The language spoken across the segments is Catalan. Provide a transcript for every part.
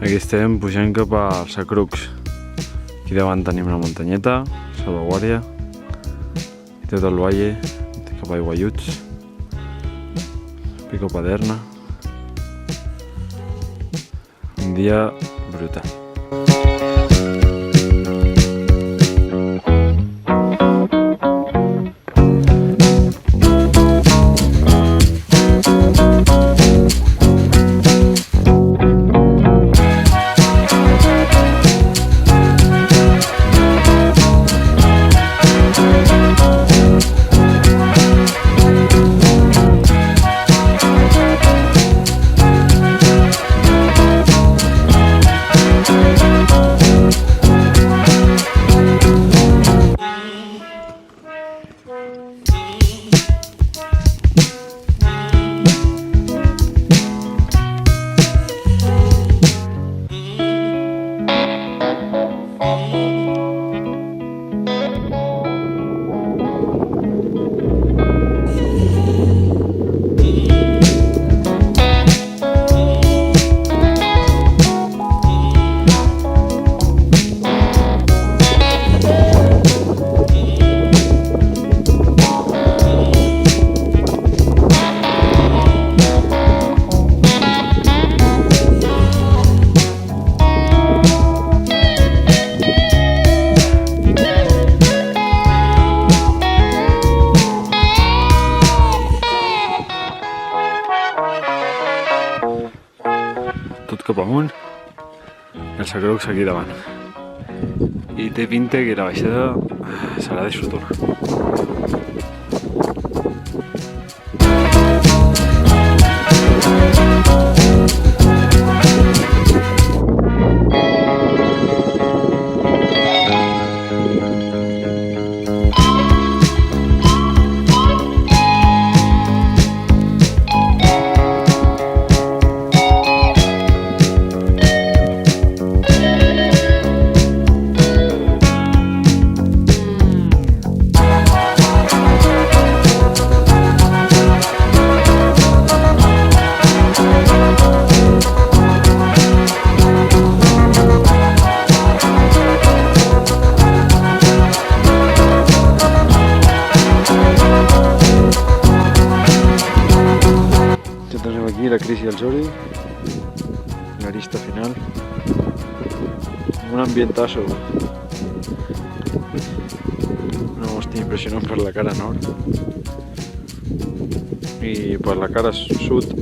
Aquí estem pujant cap al Sacroux. Aquí davant tenim una muntanyeta, salvaguàrdia, i tot el valle cap a Aigualluts, Pico Paderna. Un dia brutal. Tot cap amunt, el Sacroux aquí davant. I té pinta que la baixada serà de sotorra. Aquí la Cris i el Jordi, la vista final, un ambientazo, una hòstia impressionant per la cara nord i per la cara sud.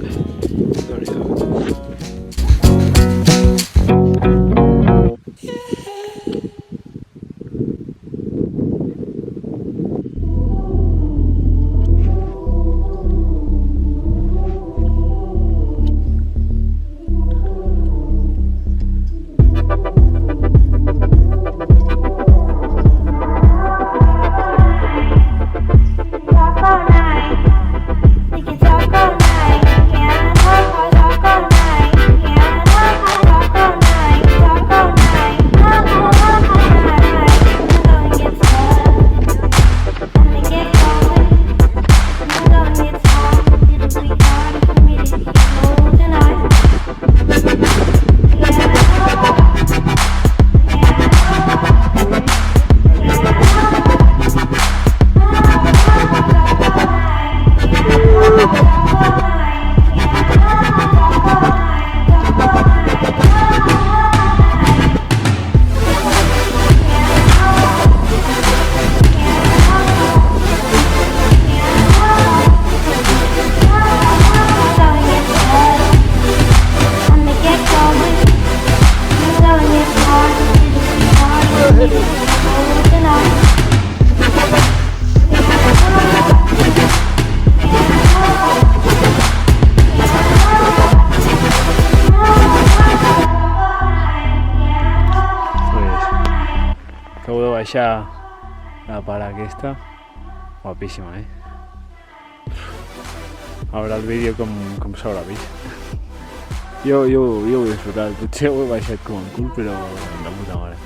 Acabo de baixar la part aquesta, guapíssima, A veure el vídeo com s'haurà vist. Jo ho he disfrutat, potser ho he baixat com en cul, però de puta mare.